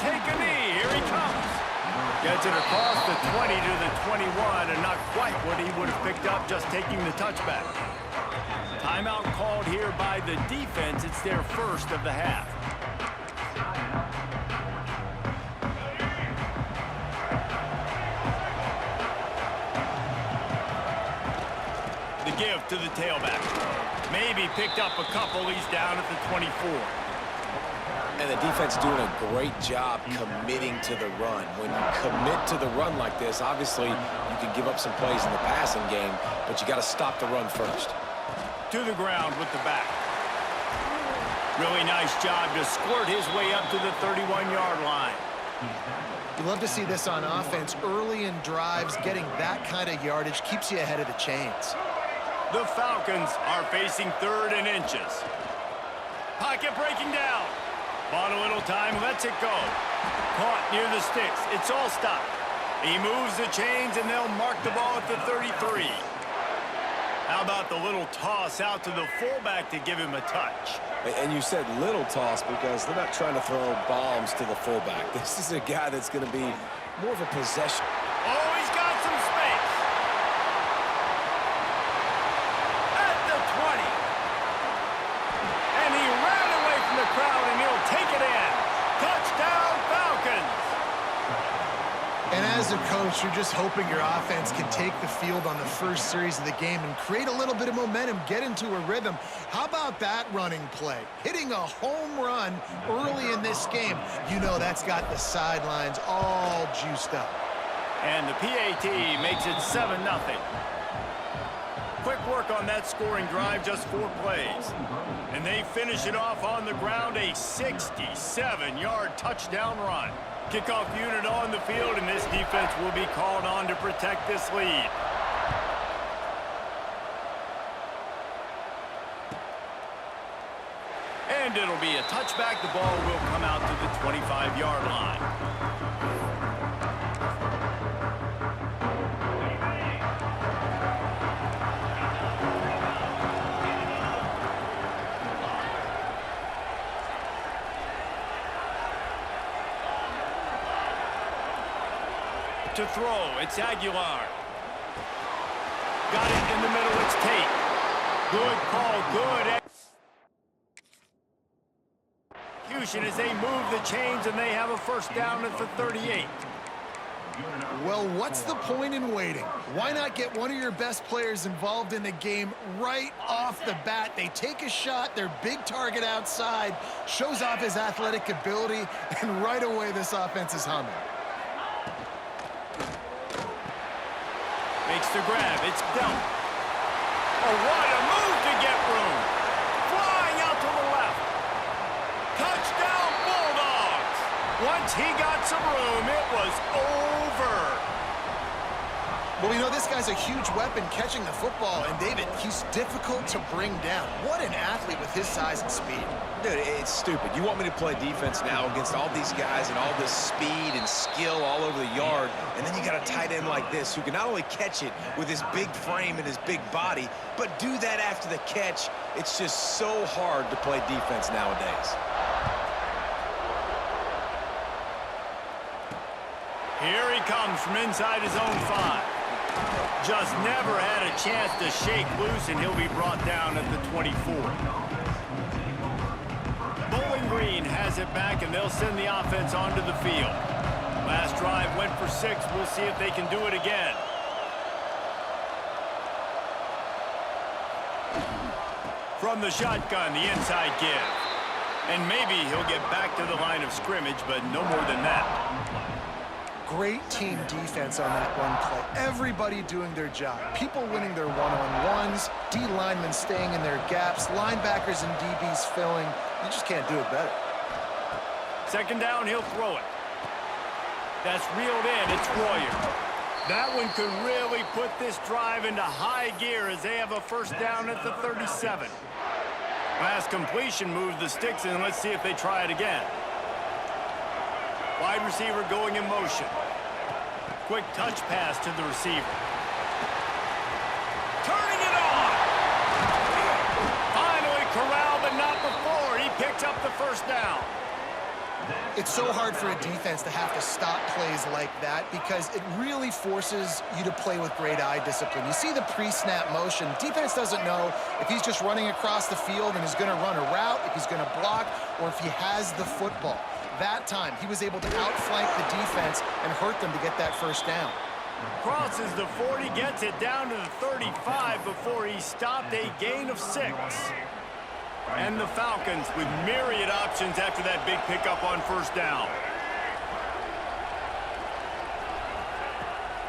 take a knee. Here he comes. Gets it across the 20 to the 21, and not quite what he would have picked up just taking the touchback. Timeout called here by the defense. It's their first of the half. The give to the tailback. Maybe picked up a couple. He's down at the 24. And the defense doing a great job committing to the run. When you commit to the run like this, obviously you can give up some plays in the passing game, but you got to stop the run first. To the ground with the back. Really nice job to squirt his way up to the 31-yard line. You love to see this on offense. Early in drives, getting that kind of yardage keeps you ahead of the chains. The Falcons are facing 3rd and inches. Pocket breaking down. Bought a little time, lets it go. Caught near the sticks. It's all stopped. He moves the chains, and they'll mark the ball at the 33. How about the little toss out to the fullback to give him a touch? And you said little toss because they're not trying to throw bombs to the fullback. This is a guy that's going to be more of a possession. Oh, he's got some space. At the 20. And he ran away from the crowd, and he'll take it in. Touchdown, Falcons. And as a coach, you're just hoping your offense can take the field on the first series of the game and create a little bit of momentum, get into a rhythm. How about that running play? Hitting a home run early in this game. You know that's got the sidelines all juiced up. And the PAT makes it 7-0. Quick work on that scoring drive, just 4 plays. And they finish it off on the ground, a 67-yard touchdown run. Kickoff unit on the field, and this defense will be called on to protect this lead. And it'll be a touchback. The ball will come out to the 25-yard line. To throw, it's Aguilar. Got it in the middle, it's Tate. Good call, good execution as they move the chains, and they have a first down at the 38. Well, what's the point in waiting? Why not get one of your best players involved in the game right off the bat? They take a shot, their big target outside, shows off his athletic ability, and right away this offense is humming. Makes the grab. It's Delp. Oh, what a move to get room. Flying out to the left. Touchdown, Bulldogs. Once he got some room, it was over. Well, we know this guy's a huge weapon catching the football, and David, he's difficult to bring down. What an athlete with his size and speed. Dude, it's stupid. You want me to play defense now against all these guys and all this speed and skill all over the yard, and then you got a tight end like this who can not only catch it with his big frame and his big body, but do that after the catch. It's just so hard to play defense nowadays. Here he comes from inside his own 5. Just never had a chance to shake loose, and he'll be brought down at the 24. Bowling Green has it back, and they'll send the offense onto the field. Last drive went for 6. We'll see if they can do it again. From the shotgun, the inside give. And maybe he'll get back to the line of scrimmage, but no more than that. Great team defense on that run play. Everybody doing their job. People winning their one-on-ones, D linemen staying in their gaps, linebackers and DBs filling. You just can't do it better. Second down, he'll throw it. That's reeled in. It's Royer. That one could really put this drive into high gear as they have a first down at the 37. Last completion moved the sticks, and let's see if they try it again. Wide receiver going in motion. Quick touch pass to the receiver. Turning it on. Finally corralled, but not before. He picks up the first down. It's so hard for a defense to have to stop plays like that because it really forces you to play with great eye discipline. You see the pre-snap motion. Defense doesn't know if he's just running across the field and is going to run a route, if he's going to block, or if he has the football. That time, he was able to outflank the defense and hurt them to get that first down. Crosses the 40, gets it down to the 35 before he stopped, a gain of 6. And the Falcons with myriad options after that big pickup on first down.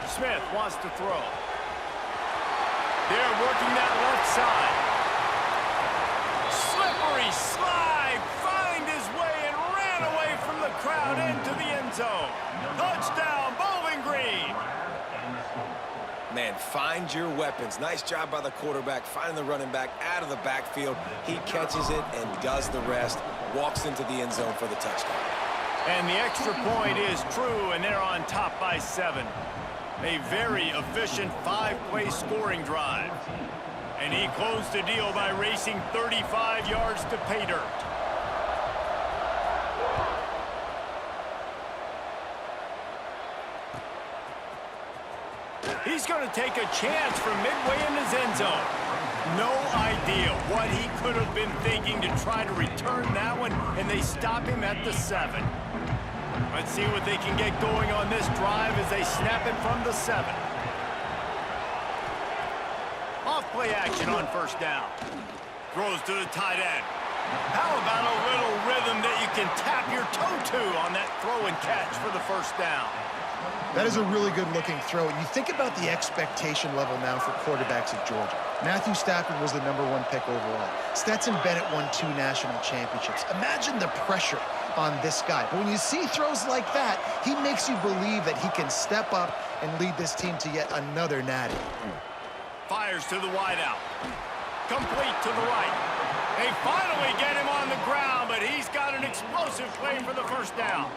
Smith wants to throw. They're working that left side. Slippery slide, find his way and ran away from the crowd into the end zone. Touchdown, Bowling Green. Man, find your weapons. Nice job by the quarterback, finding the running back out of the backfield. He catches it and does the rest, walks into the end zone for the touchdown. And the extra point is true, and they're on top by 7. A very efficient 5-play scoring drive. And he closed the deal by racing 35 yards to pay dirt. He's going to take a chance from midway in his end zone. No idea what he could have been thinking to try to return that one, and they stop him at the 7. Let's see what they can get going on this drive as they snap it from the 7. Off play action on first down. Throws to the tight end. How about a little rhythm that you can tap your toe to on that throw and catch for the first down? That is a really good-looking throw. And you think about the expectation level now for quarterbacks at Georgia. Matthew Stafford was the #1 pick overall. Stetson Bennett won 2 national championships. Imagine the pressure on this guy. But when you see throws like that, he makes you believe that he can step up and lead this team to yet another natty. Fires to the wideout. Complete to the right. They finally get him on the ground, but he's got an explosive play for the first down.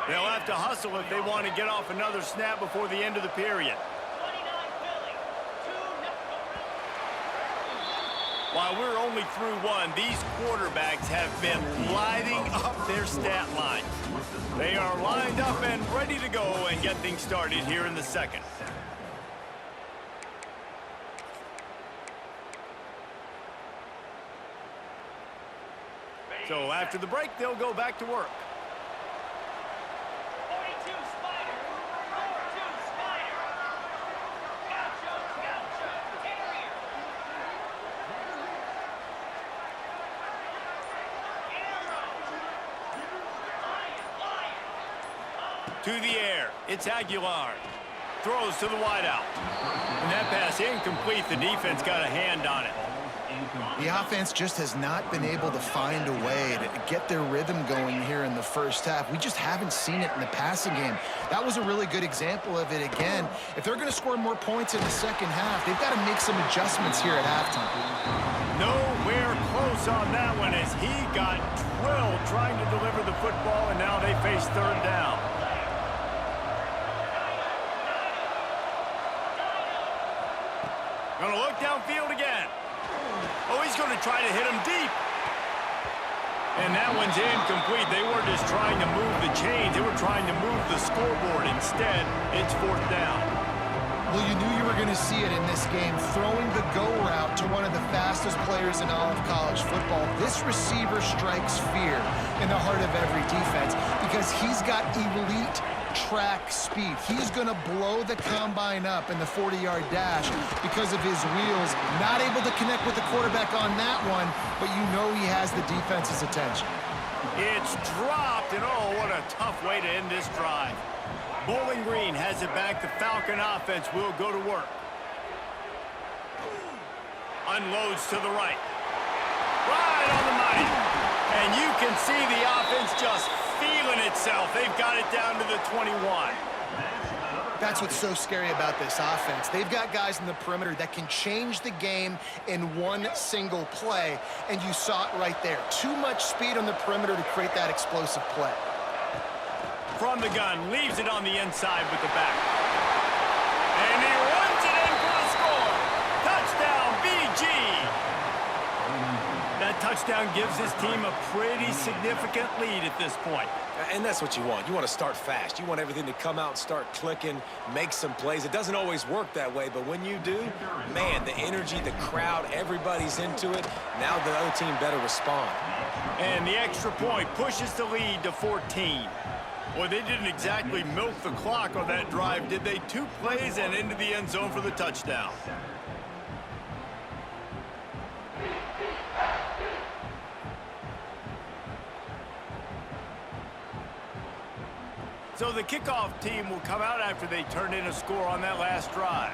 They'll have to hustle if they want to get off another snap before the end of the period. While we're only through 1, these quarterbacks have been lighting up their stat lines. They are lined up and ready to go and get things started here in the second. So after the break, they'll go back to work. To the air, it's Aguilar. Throws to the wideout. And that pass incomplete. The defense got a hand on it. The offense just has not been able to find a way to get their rhythm going here in the first half. We just haven't seen it in the passing game. That was a really good example of it again. If they're going to score more points in the second half, they've got to make some adjustments here at halftime. Nowhere close on that one as he got drilled trying to deliver the football, and now they face third down. Going to look downfield again. Oh, he's going to try to hit him deep. And that one's incomplete. They weren't just trying to move the chains. They were trying to move the scoreboard. Instead, it's fourth down. Well, you knew you were going to see it in this game. Throwing the go route to one of the fastest players in all of college football. This receiver strikes fear in the heart of every defense because he's got elite track speed. He's going to blow the combine up in the 40-yard dash because of his wheels. Not able to connect with the quarterback on that one, but you know he has the defense's attention. It's dropped, and oh, what a tough way to end this drive. Bowling Green has it back. The Falcon offense will go to work. Unloads to the right. Right on the money. And you can see the offense just feeling itself. They've got it down to the 21. That's what's so scary about this offense. They've got guys in the perimeter that can change the game in one single play, and you saw it right there. Too much speed on the perimeter to create that explosive play. From the gun, leaves it on the inside with the back. And he runs it in for a score. Touchdown, BG. That touchdown touchdown gives his team a pretty significant lead at this point. And that's what you want. You want to start fast. You want everything to come out and start clicking, make some plays. It doesn't always work that way, but when you do, man, the energy, the crowd, everybody's into it. Now the other team better respond. And the extra point pushes the lead to 14. Boy, they didn't exactly milk the clock on that drive, did they? 2 plays and into the end zone for the touchdown. So the kickoff team will come out after they turned in a score on that last drive.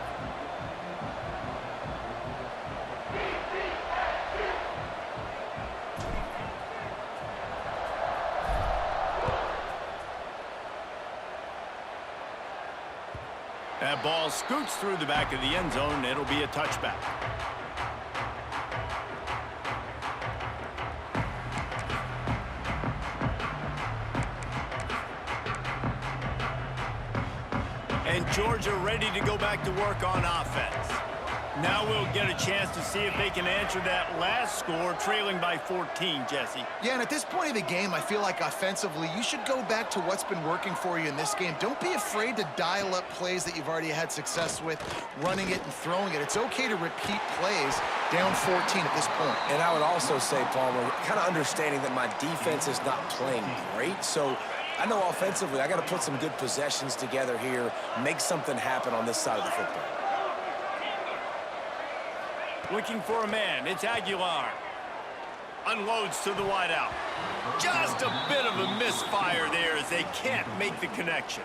That ball scoots through the back of the end zone. It'll be a touchback. And Georgia ready to go back to work on offense. Now we'll get a chance to see if they can answer that last score, trailing by 14, Jesse. Yeah, and at this point of the game, I feel like offensively, you should go back to what's been working for you in this game. Don't be afraid to dial up plays that you've already had success with, running it and throwing it. It's okay to repeat plays down 14 at this point. And I would also say, Palmer, kind of understanding that my defense is not playing great, so I know offensively I got to put some good possessions together here, make something happen on this side of the football. Looking for a man. It's Aguilar. Unloads to the wideout. Just a bit of a misfire there as they can't make the connection.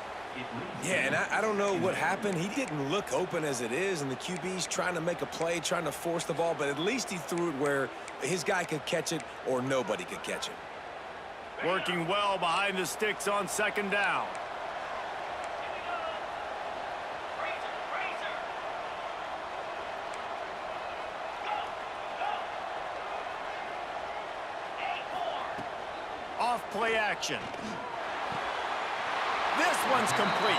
Yeah, and I don't know what happened. He didn't look open as it is, and the QB's trying to make a play, trying to force the ball, but at least he threw it where his guy could catch it or nobody could catch it. Working well behind the sticks on second down. Off play action. This one's complete.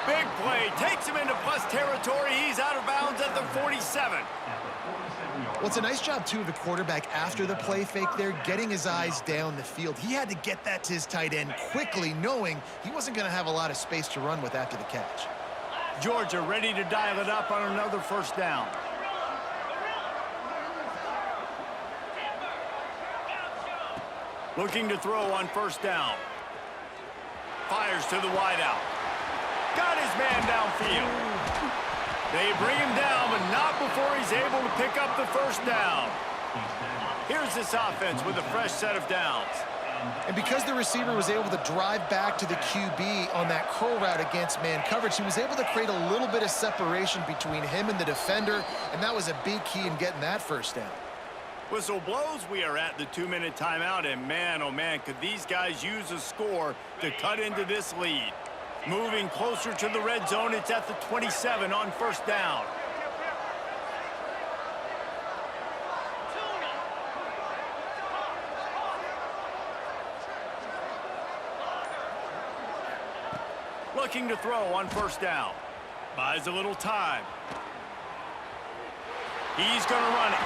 Big play. Takes him into plus territory. He's out of bounds at the 47. Well, it's a nice job, too, of the quarterback after the play fake there, getting his eyes down the field. He had to get that to his tight end quickly, knowing he wasn't going to have a lot of space to run with after the catch. Georgia ready to dial it up on another first down. Looking to throw on first down. Fires to the wideout. Got his man downfield. They bring him down, but not before he's able to pick up the first down. Here's this offense with a fresh set of downs. And because the receiver was able to drive back to the QB on that curl route against man coverage, he was able to create a little bit of separation between him and the defender, and that was a big key in getting that first down. Whistle blows. We are at the 2-minute timeout, and man, oh man, could these guys use a score to cut into this lead. Moving closer to the red zone, it's at the 27 on first down. Looking to throw on first down. Buys a little time. He's going to run it.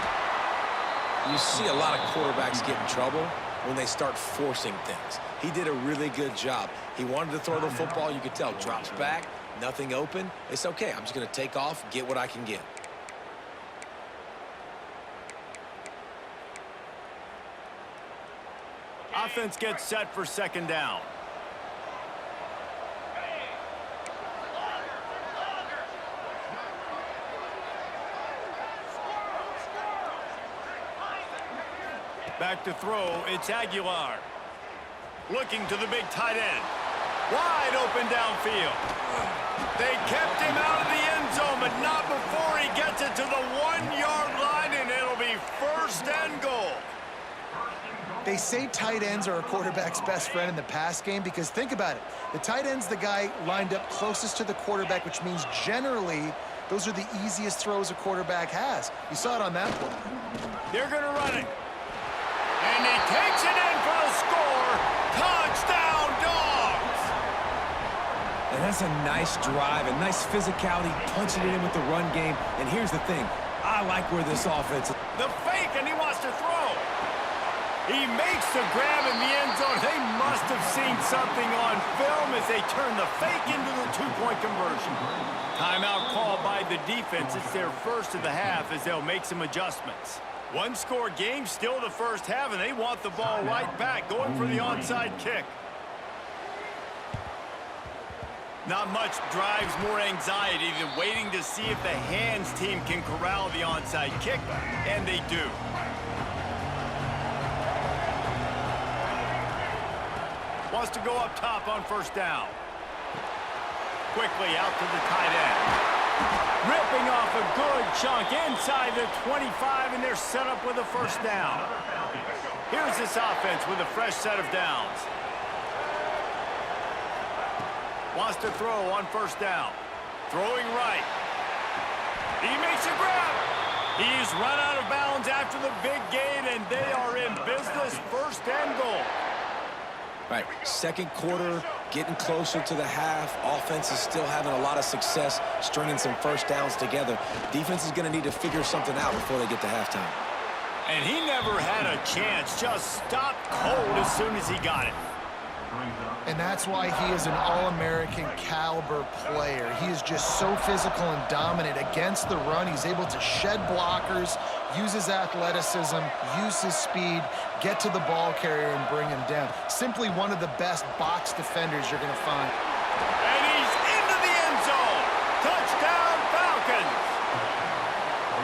You see a lot of quarterbacks get in trouble when they start forcing things. He did a really good job. He wanted to throw the football. You could tell. Drops back, nothing open. It's okay. I'm just going to take off, get what I can get. Offense gets set for second down. Back to throw, it's Aguilar. Looking to the big tight end. Wide open downfield. They kept him out of the end zone, but not before he gets it to the 1-yard line, and it'll be first and goal. They say tight ends are a quarterback's best friend in the pass game because think about it. The tight end's the guy lined up closest to the quarterback, which means generally those are the easiest throws a quarterback has. You saw it on that play. They're going to run it. And he takes it in for the score. Touchdown, Dogs! And that's a nice drive, a nice physicality, punching it in with the run game. And here's the thing. I like where this offense is. The fake, and he wants to throw. He makes the grab in the end zone. They must have seen something on film as they turn the fake into the two-point conversion. Timeout called by the defense. It's their first of the half as they'll make some adjustments. One-score game, still the first half, and they want the ball right back, going for the onside kick. Not much drives more anxiety than waiting to see if the hands team can corral the onside kick, and they do. Wants to go up top on first down. Quickly out to the tight end. Ripping off a good chunk inside the 25, and they're set up with a first down. Here's this offense with a fresh set of downs. Wants to throw on first down. Throwing right. He makes a grab. He's run out of bounds after the big gain, and they are in business, first and goal. Right, second quarter, getting closer to the half. Offense is still having a lot of success stringing some first downs together. Defense is going to need to figure something out before they get to halftime. And he never had a chance, just stopped cold as soon as he got it. And that's why he is an All-American caliber player. He is just so physical and dominant against the run. He's able to shed blockers, use his athleticism, use his speed, get to the ball carrier and bring him down. Simply one of the best box defenders you're going to find. And he's into the end zone. Touchdown, Falcons.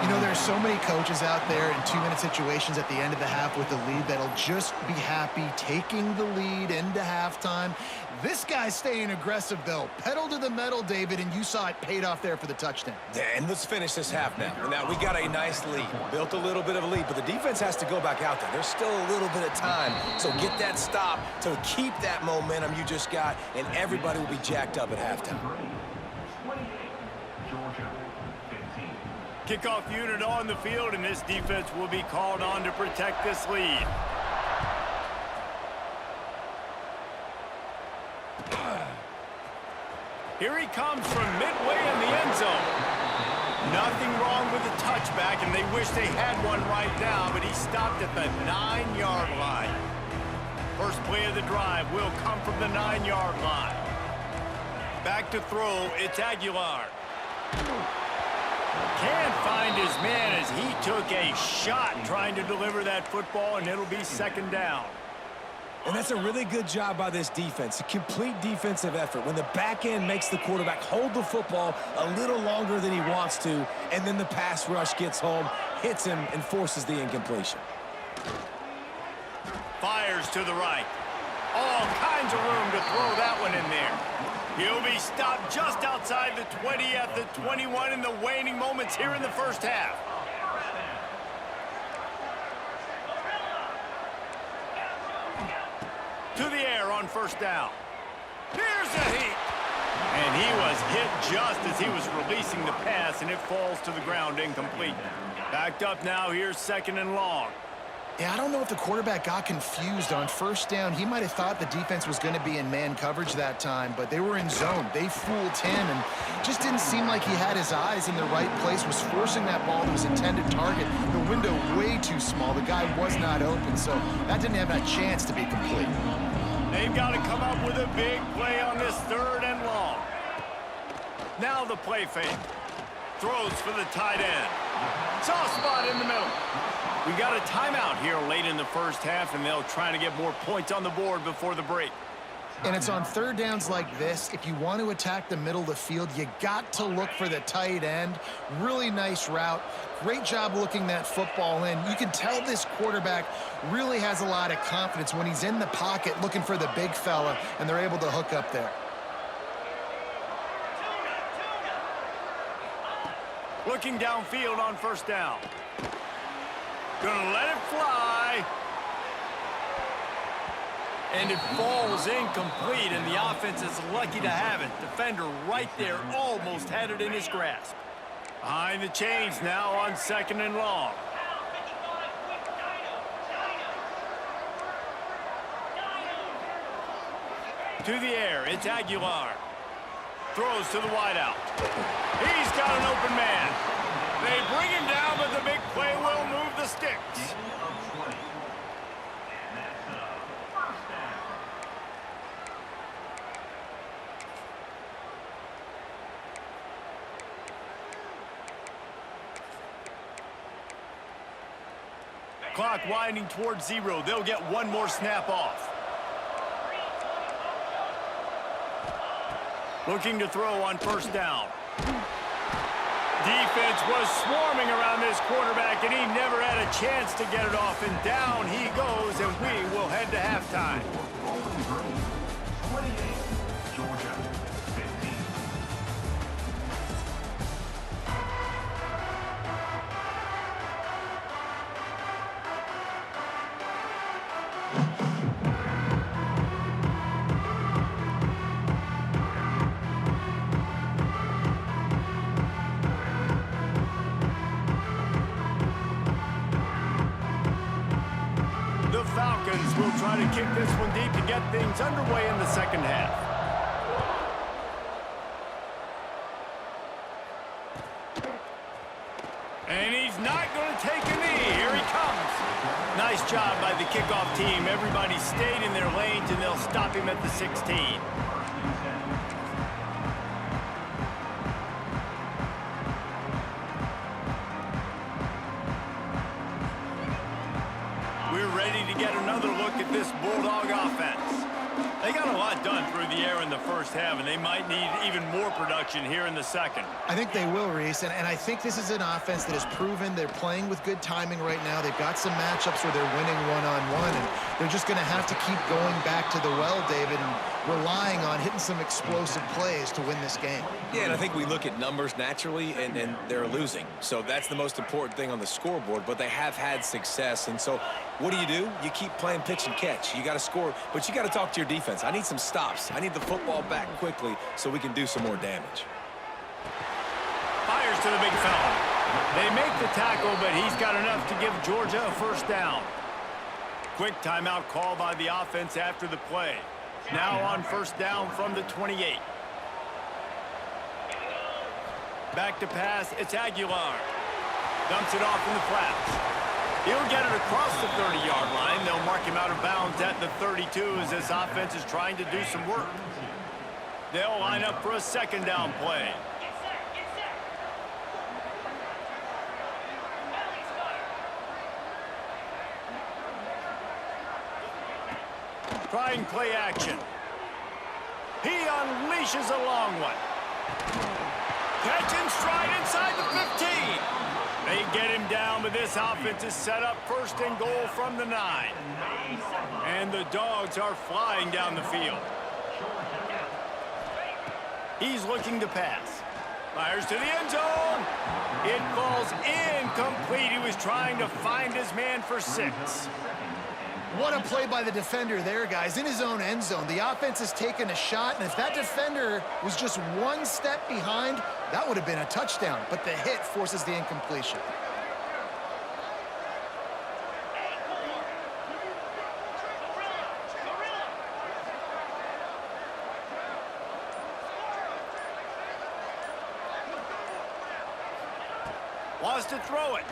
You know, there's so many coaches out there in two-minute situations at the end of the half with the lead that'll just be happy taking the lead into halftime. This guy's staying aggressive, though. Pedal to the metal, David, and you saw it paid off there for the touchdown. And let's finish this half now. Now, we got a nice lead. Built a little bit of a lead, but the defense has to go back out there. There's still a little bit of time. So get that stop to keep that momentum you just got, and everybody will be jacked up at halftime. Kickoff unit on the field, and this defense will be called on to protect this lead. Here he comes from midway in the end zone. Nothing wrong with the touchback, and they wish they had one right now, but he stopped at the 9-yard line. First play of the drive will come from the 9-yard line. Back to throw, it's Aguilar. Can't find his man as he took a shot trying to deliver that football, and it'll be second down. And that's a really good job by this defense, a complete defensive effort. When the back end makes the quarterback hold the football a little longer than he wants to, and then the pass rush gets home, hits him, and forces the incompletion. Fires to the right. All kinds of room to throw that one in there. He'll be stopped just outside the 20 at the 21 in the waning moments here in the first half. To the air on first down. Here's a heat. And he was hit just as he was releasing the pass, and it falls to the ground incomplete. Backed up now, here's second and long. Yeah, I don't know if the quarterback got confused on first down. He might have thought the defense was going to be in man coverage that time, but they were in zone. They fooled him, and just didn't seem like he had his eyes in the right place, was forcing that ball to his intended target. The window way too small. The guy was not open, so that didn't have a chance to be complete. They've got to come up with a big play on this third and long. Now the play fake. Throws for the tight end. Soft spot in the middle. We got a timeout here late in the first half, and they'll try to get more points on the board before the break. And it's on third downs like this. If you want to attack the middle of the field, you got to look for the tight end. Really nice route. Great job looking that football in. You can tell this quarterback really has a lot of confidence when he's in the pocket looking for the big fella, and they're able to hook up there. Looking downfield on first down. Gonna let it fly. And it falls incomplete, and the offense is lucky to have it. Defender right there almost had it in his grasp. Behind the chains now on second and long. To the air, it's Aguilar. Throws to the wideout. He's got an open man. They bring him down, but the big play will move the sticks. Clock winding towards 0. They'll get one more snap off. Looking to throw on first down. Defense was swarming around this quarterback, and he never had a chance to get it off. And down he goes, and we will head to halftime. 28, Georgia, 15. The Falcons will try to kick this one deep to get things underway in the second half. And he's not going to take a knee. Here he comes. Nice job by the kickoff team. Everybody stayed in their lanes, and they'll stop him at the 16. We're ready to get another look at this Bulldog offense. They got a lot done through the air in the first half, and they might need even more production here in the second. I think they will, Reese, and I think this is an offense that has proven they're playing with good timing right now. They've got some matchups where they're winning one-on-one, and they're just going to have to keep going back to the well, David, and relying on hitting some explosive plays to win this game. Yeah, and I think we look at numbers naturally, and they're losing. So that's the most important thing on the scoreboard, but they have had success. And so what do? You keep playing pitch and catch. You got to score, but you got to talk to your defense. I need some stops. I need the football back quickly so we can do some more damage. Fires to the big fella. They make the tackle, but he's got enough to give Georgia a first down. Quick timeout call by the offense after the play. Now on first down from the 28. Back to pass, it's Aguilar. Dumps it off in the flats. He'll get it across the 30-yard line. They'll mark him out of bounds at the 32 as this offense is trying to do some work. They'll line up for a second down play. Trying play action. He unleashes a long one. Catch and stride inside the 15. They get him down, but this offense is set up first and goal from the 9. And the Dogs are flying down the field. He's looking to pass. Fires to the end zone. It falls incomplete. He was trying to find his man for 6. What a play by the defender there, guys. In his own end zone, the offense has taken a shot, and if that defender was just one step behind, that would have been a touchdown. But the hit forces the incompletion. Wants to throw it.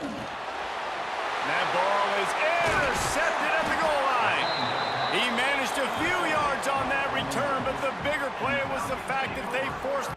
That ball is intercepted at the goal line. He managed a few yards on that return, but the bigger play was the fact that they forced